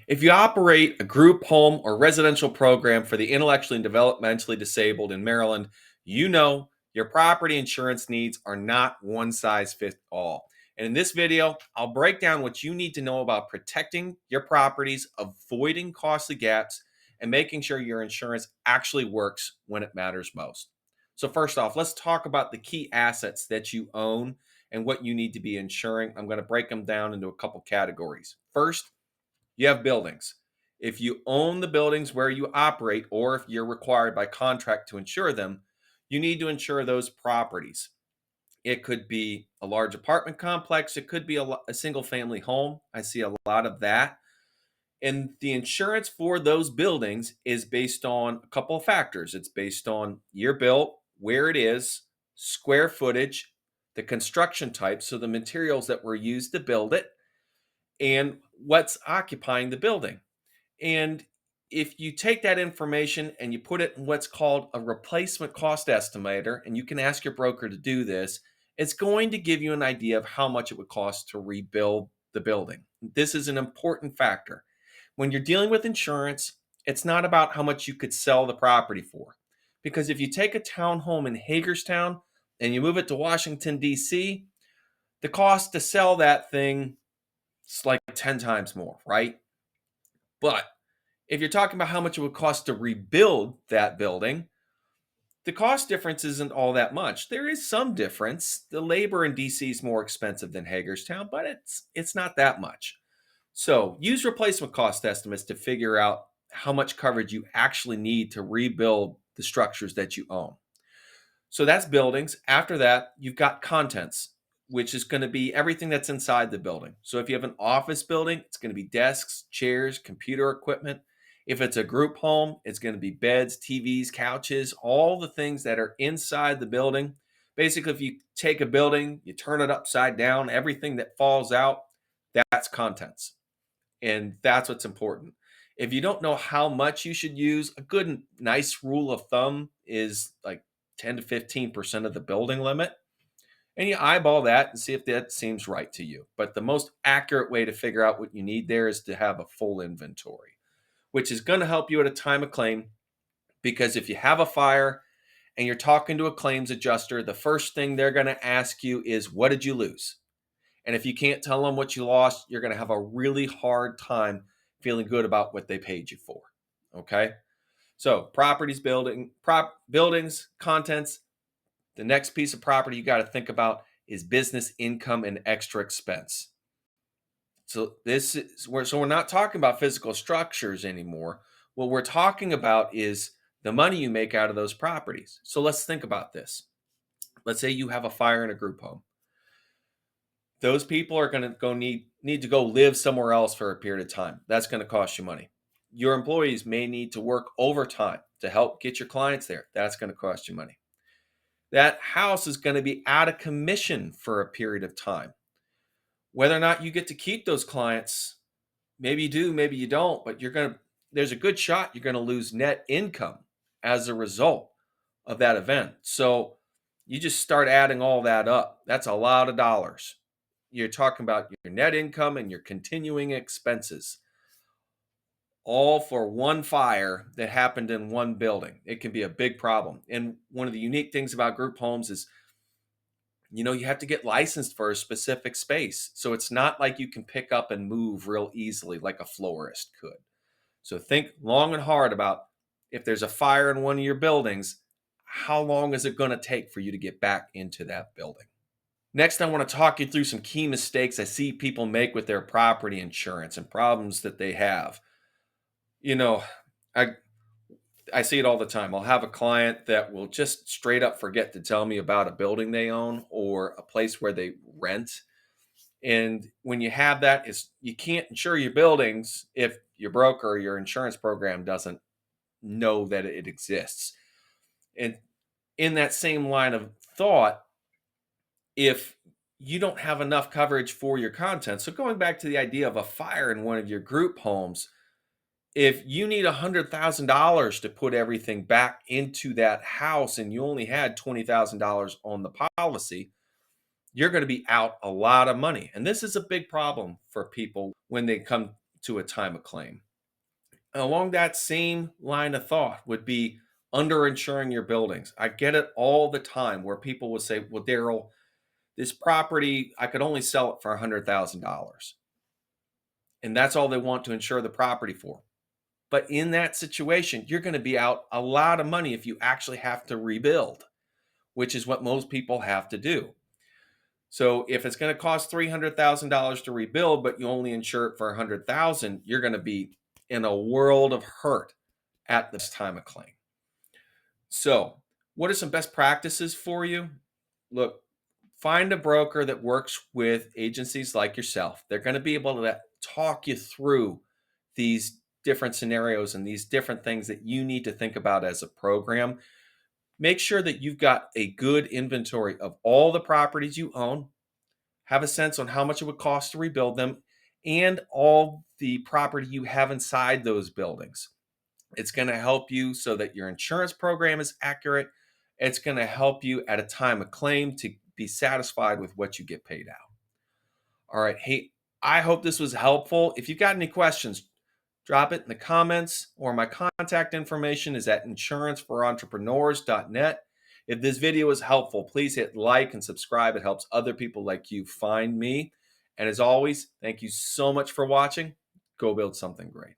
If you operate a group home or residential program for the intellectually and developmentally disabled in Maryland, you know your property insurance needs are not one size fits all. And in this video, I'll break down what you need to know about protecting your properties, avoiding costly gaps, and making sure your insurance actually works when it matters most. So, first off, let's talk about the key assets that you own and what you need to be insuring. I'm going to break them down into a couple categories. First, you have buildings. If you own the buildings where you operate, or if you're required by contract to insure them, you need to insure those properties. It could be a large apartment complex, it could be a single family home. I see a lot of that. And the insurance for those buildings is based on a couple of factors. It's based on year built, where it is, square footage, the construction type, so the materials that were used to build it, and what's occupying the building. And if you take that information and you put it in what's called a replacement cost estimator, and you can ask your broker to do this, it's going to give you an idea of how much it would cost to rebuild the building. This is an important factor. When you're dealing with insurance, it's not about how much you could sell the property for. Because if you take a townhome in Hagerstown and you move it to Washington, D.C., the cost to sell that thing is like 10 times more, right? But if you're talking about how much it would cost to rebuild that building, the cost difference isn't all that much. There is some difference. The labor in DC is more expensive than Hagerstown, but it's not that much. So use replacement cost estimates to figure out how much coverage you actually need to rebuild the structures that you own. So that's buildings. After that, you've got contents, which is going to be everything that's inside the building. So if you have an office building, it's going to be desks, chairs, computer equipment. If it's a group home, it's going to be beds, TVs, couches, all the things that are inside the building. Basically, if you take a building, you turn it upside down, everything that falls out, that's contents. And that's what's important. If you don't know how much you should use, a good, nice rule of thumb is like 10 to 15% of the building limit. And you eyeball that and see if that seems right to you. But the most accurate way to figure out what you need there is to have a full inventory, which is going to help you at a time of claim. Because if you have a fire and you're talking to a claims adjuster, the first thing they're going to ask you is, what did you lose? And if you can't tell them what you lost, you're going to have a really hard time feeling good about what they paid you for. Okay? So, buildings, contents. The next piece of property you got to think about is business income and extra expense. So we're not talking about physical structures anymore. What we're talking about is the money you make out of those properties. So let's think about this. Let's say you have a fire in a group home. Those people are going to need to go live somewhere else for a period of time. That's going to cost you money. Your employees may need to work overtime to help get your clients there. That's going to cost you money. That house is going to be out of commission for a period of time. Whether or not you get to keep those clients, maybe you do, maybe you don't, but there's a good shot you're going to lose net income as a result of that event. So you just start adding all that up. That's a lot of dollars. You're talking about your net income and your continuing expenses, all for one fire that happened in one building. It can be a big problem. And one of the unique things about group homes is, you have to get licensed for a specific space. So it's not like you can pick up and move real easily like a florist could. So think long and hard about, if there's a fire in one of your buildings, how long is it going to take for you to get back into that building? Next, I want to talk you through some key mistakes I see people make with their property insurance and problems that they have. I I see it all the time. I'll have a client that will just straight up forget to tell me about a building they own or a place where they rent. And when you have that, you can't insure your buildings if your broker or your insurance program doesn't know that it exists. And in that same line of thought, if you don't have enough coverage for your content, so going back to the idea of a fire in one of your group homes, if you need $100,000 to put everything back into that house and you only had $20,000 on the policy, you're going to be out a lot of money. And this is a big problem for people when they come to a time of claim. Along that same line of thought would be underinsuring your buildings. I get it all the time where people will say, well, Daryl, this property, I could only sell it for $100,000. And that's all they want to insure the property for. But in that situation, you're going to be out a lot of money if you actually have to rebuild, which is what most people have to do. So if it's going to cost $300,000 to rebuild, but you only insure it for $100,000, you're going to be in a world of hurt at this time of claim. So, what are some best practices for you? Look, find a broker that works with agencies like yourself. They're going to be able to talk you through these different scenarios and these different things that you need to think about as a program. Make sure that you've got a good inventory of all the properties you own, have a sense on how much it would cost to rebuild them, and all the property you have inside those buildings. It's going to help you so that your insurance program is accurate. It's going to help you at a time of claim to be satisfied with what you get paid out. All right. Hey, I hope this was helpful. If you've got any questions, drop it in the comments, or my contact information is at insuranceforentrepreneurs.net. If this video was helpful, please hit like and subscribe. It helps other people like you find me. And as always, thank you so much for watching. Go build something great.